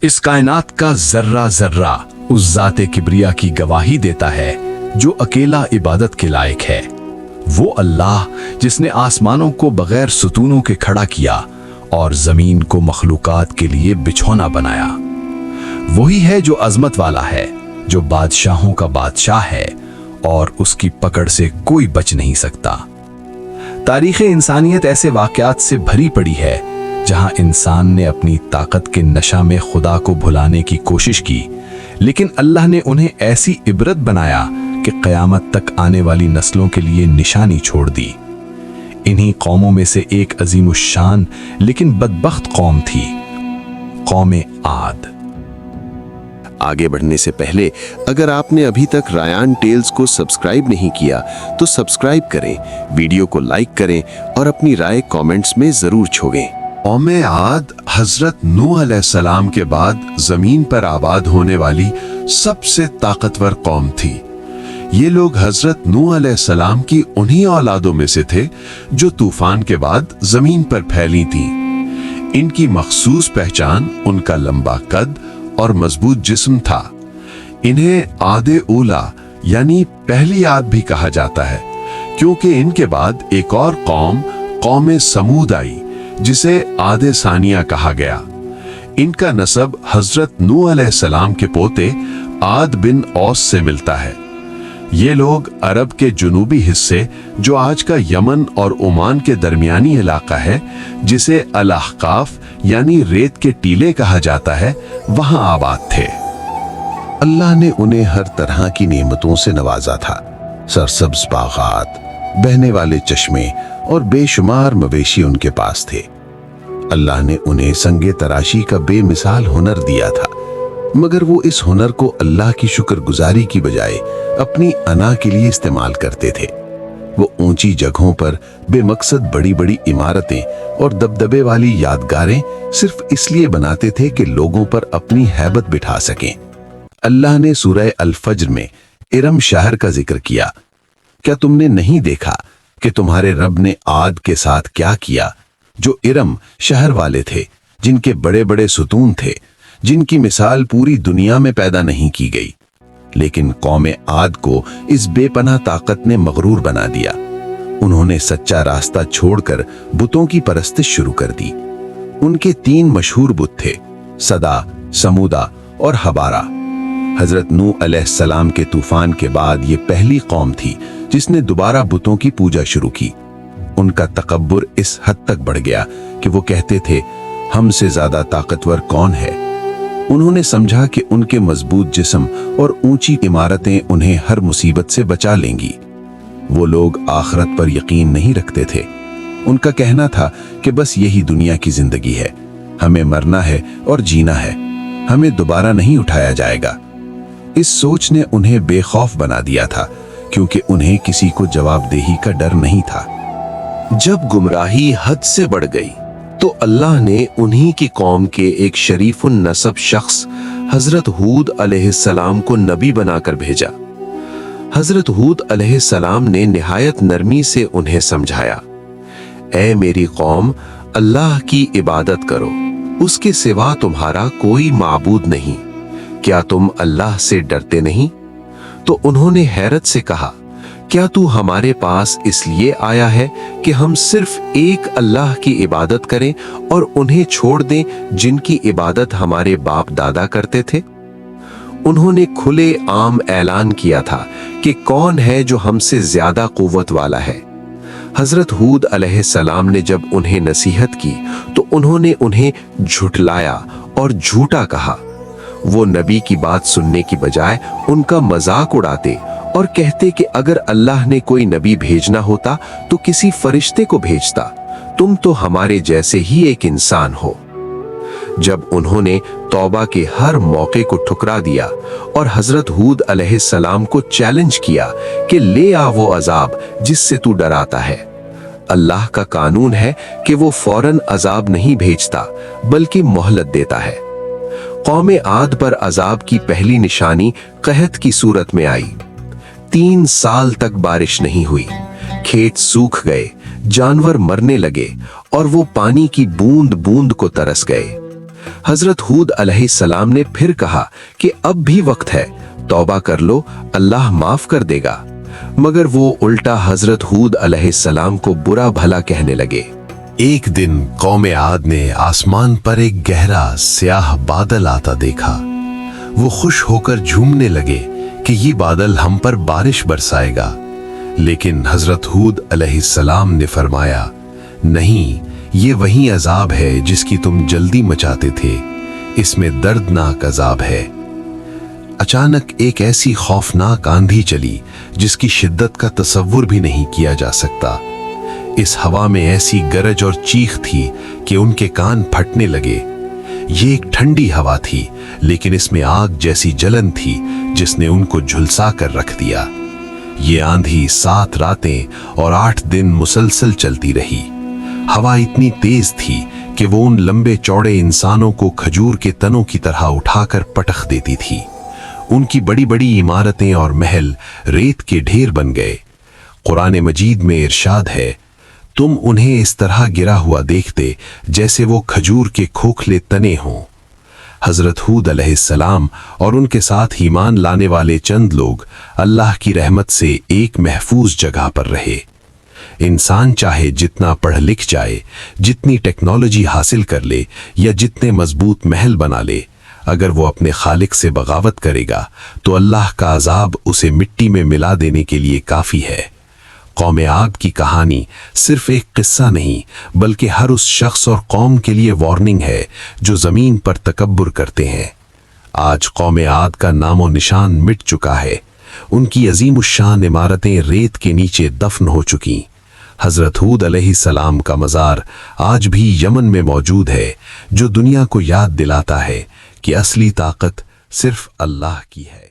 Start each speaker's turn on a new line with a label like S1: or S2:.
S1: इस कायनात का जर्रा जर्रा उस जाते किब्रिया की गवाही देता है जो अकेला इबादत के लायक है। वो अल्लाह जिसने आसमानों को बगैर सुतूनों के खड़ा किया और जमीन को मखलूकात के लिए बिछौना बनाया। वही है जो अजमत वाला है, जो बादशाहों का बादशाह है और उसकी पकड़ से कोई बच नहीं सकता। तारीख़ इंसानियत ऐसे वाक़यात से भरी पड़ी है जहां इंसान ने अपनी ताकत के नशा में खुदा को भुलाने की कोशिश की, लेकिन अल्लाह ने उन्हें ऐसी इबरत बनाया कि क़यामत तक आने वाली नस्लों के लिए निशानी छोड़ दी। इन्हीं कौमों में से एक अजीमुश्शान लेकिन बदबख्त कौम थी, कौम आद।
S2: आगे बढ़ने से पहले अगर आपने अभी तक रायान टेल्स को सब्सक्राइब नहीं किया तो सब्सक्राइब करें, वीडियो को लाइक करें और अपनी राय कमेंट्स में जरूर छोड़ें।
S3: कौम आद हजरत नूह अलैहिस्सलाम के बाद जमीन पर आबाद होने वाली सबसे ताकतवर कौम थी। ये लोग हजरत नूह अलैहिस्सलाम की उन्हीं औलादों में से थे जो तूफान के बाद जमीन पर फैली थीं। इनकी मखसूस पहचान उनका लंबा कद और मजबूत जिस्म था। इन्हें आदे ऊला यानी पहली आद भी कहा जाता है, क्योंकि इनके बाद एक और कौम समूद आई जिसे आदे सानिया कहा गया। इनका नसब हजरत नूह अलैहिस्सलाम के पोते आद बिन औस से मिलता है। ये लोग अरब के जुनूबी हिस्से, जो आज का यमन और ओमान के दरमियानी इलाका है, जिसे अल-अहकाफ यानी रेत के टीले कहा जाता है, वहां आबाद थे।
S2: अल्लाह ने उन्हें हर तरह की नेमतों से नवाजा था। सरसब्ज बागात, बहने वाले चश्मे और बेशुमार मवेशी उनके पास थे। अल्लाह ने उन्हें संगे तराशी का बेमिसाल हुनर दिया था, मगर वो इस हुनर को अल्लाह की शुक्रगुजारी की बजाय अपनी अना के लिए इस्तेमाल करते थे। वो ऊंची जगहों पर बेमकसद बड़ी बड़ी इमारतें और दबदबे वाली यादगारें सिर्फ इसलिए बनाते थे कि लोगों पर अपनी हैबत बिठा सकें। अल्लाह ने सूरह अल-फज्र में इरम शहर का जिक्र किया। क्या तुमने नहीं देखा कि तुम्हारे रब ने आद के साथ क्या किया, जो इरम शहर वाले थे, जिनके बड़े बड़े सुतून थे, जिनकी मिसाल पूरी दुनिया में पैदा नहीं की गई। लेकिन कौम आद को इस बेपनाह ताकत ने मगरूर बना दिया। उन्होंने सच्चा रास्ता छोड़कर बुतों की परस्तिश शुरू कर दी। उनके 3 मशहूर बुत थे, सदा, समूदा और हबारा। हजरत नूह अलैहिस्सलाम के तूफान के बाद ये पहली कौम थी जिसने दोबारा बुतों की पूजा शुरू की। उनका तकब्बुर इस हद तक बढ़ गया कि वो कहते थे, हमसे ज्यादा ताकतवर कौन है। उन्होंने समझा कि उनके मजबूत जिस्म और ऊंची इमारतें उन्हें हर मुसीबत से बचा लेंगी। वो लोग आखिरत पर यकीन नहीं रखते थे। उनका कहना था कि बस यही दुनिया की जिंदगी है, हमें मरना है और जीना है, हमें दोबारा नहीं उठाया जाएगा। इस सोच ने उन्हें बेखौफ बना दिया था, क्योंकि उन्हें किसी को जवाबदेही का डर नहीं था।
S4: जब गुमराही हद से बढ़ गई तो अल्लाह ने उन्हीं की कौम के एक शरीफुन नसब शख्स हजरत हूद अलैहिस्सलाम को नबी बनाकर भेजा। हजरत हूद अलैहिस्सलाम ने निहायत नरमी से उन्हें समझाया, ऐ मेरी कौम, अल्लाह की इबादत करो, उसके सिवा तुम्हारा कोई माबूद नहीं। क्या तुम अल्लाह से डरते नहीं? तो उन्होंने हैरत से कहा, क्या तू हमारे पास इसलिए आया है कि हम सिर्फ एक अल्लाह की इबादत करें और उन्हें छोड़ दें जिनकी इबादत हमारे बाप दादा करते थे? उन्होंने खुले आम ऐलान किया था कि कौन है जो हमसे ज्यादा कुव्वत वाला है। हजरत हूद अलैहिस्सलाम ने जब उन्हें नसीहत की तो उन्होंने उन्हें झुठलाया और झूठा कहा। वो नबी की बात सुनने की बजाय उनका मजाक उड़ाते और कहते कि अगर अल्लाह ने कोई नबी भेजना होता तो किसी फरिश्ते को भेजता, तुम तो हमारे जैसे ही एक इंसान हो। जब उन्होंने तौबा के हर मौके को ठुकरा दिया और हजरत हूद अलैहिस्सलाम को चैलेंज किया कि ले आ वो अजाब जिससे तू डराता है, अल्लाह का कानून है कि वो फौरन अजाब नहीं भेजता बल्कि मोहलत देता है। कौम आद पर अजाब की पहली निशानी कहत की सूरत में आई। 3 साल तक बारिश नहीं हुई, खेत सूख गए, जानवर मरने लगे और वो पानी की बूंद बूंद को तरस गए। हजरत हूद अलैहिस्सलाम ने फिर कहा कि अब भी वक्त है, तौबा कर लो, अल्लाह माफ कर देगा। मगर वो उल्टा हजरत हूद अलैहिस्सलाम को बुरा भला कहने लगे।
S3: एक दिन कौम आद ने आसमान पर एक गहरा स्याह बादल आता देखा। वो खुश होकर झूमने लगे कि ये बादल हम पर बारिश बरसाएगा। लेकिन हजरत हूद अलैहिस्सलाम ने फरमाया, नहीं, ये वही अजाब है जिसकी तुम जल्दी मचाते थे, इसमें दर्दनाक अजाब है। अचानक एक ऐसी खौफनाक आंधी चली जिसकी शिद्दत का तसव्वुर भी नहीं किया जा सकता। इस हवा में ऐसी गरज और चीख थी कि उनके कान फटने लगे। ये एक ठंडी हवा थी, लेकिन इसमें आग जैसी जलन थी जिसने उनको झुलसा कर रख दिया। ये आंधी 7 रातें और 8 दिन मुसलसल चलती रही। हवा इतनी तेज थी कि वो उन लंबे चौड़े इंसानों को खजूर के तनों की तरह उठाकर पटख देती थी। उनकी बड़ी बड़ी इमारतें और महल रेत के ढेर बन गए। कुरान मजीद में इरशाद है, तुम उन्हें इस तरह गिरा हुआ देखते जैसे वो खजूर के खोखले तने हों। हजरत हूद अलैहिस्सलाम और उनके साथ ईमान लाने वाले चंद लोग अल्लाह की रहमत से एक महफूज जगह पर रहे। इंसान चाहे जितना पढ़ लिख जाए, जितनी टेक्नोलॉजी हासिल कर ले या जितने मजबूत महल बना ले, अगर वो अपने खालिक से बगावत करेगा तो अल्लाह का अजाब उसे मिट्टी में मिला देने के लिए काफी है। कौम आद की कहानी सिर्फ एक किस्सा नहीं, बल्कि हर उस शख्स और कौम के लिए वार्निंग है जो जमीन पर तकब्बुर करते हैं। आज कौम आद का नामो निशान मिट चुका है। उनकी अजीमुश्शान इमारतें रेत के नीचे दफन हो चुकी। हजरत हूद अलैहिस्सलाम का मज़ार आज भी यमन में मौजूद है, जो दुनिया को याद दिलाता है कि असली ताकत सिर्फ अल्लाह की है।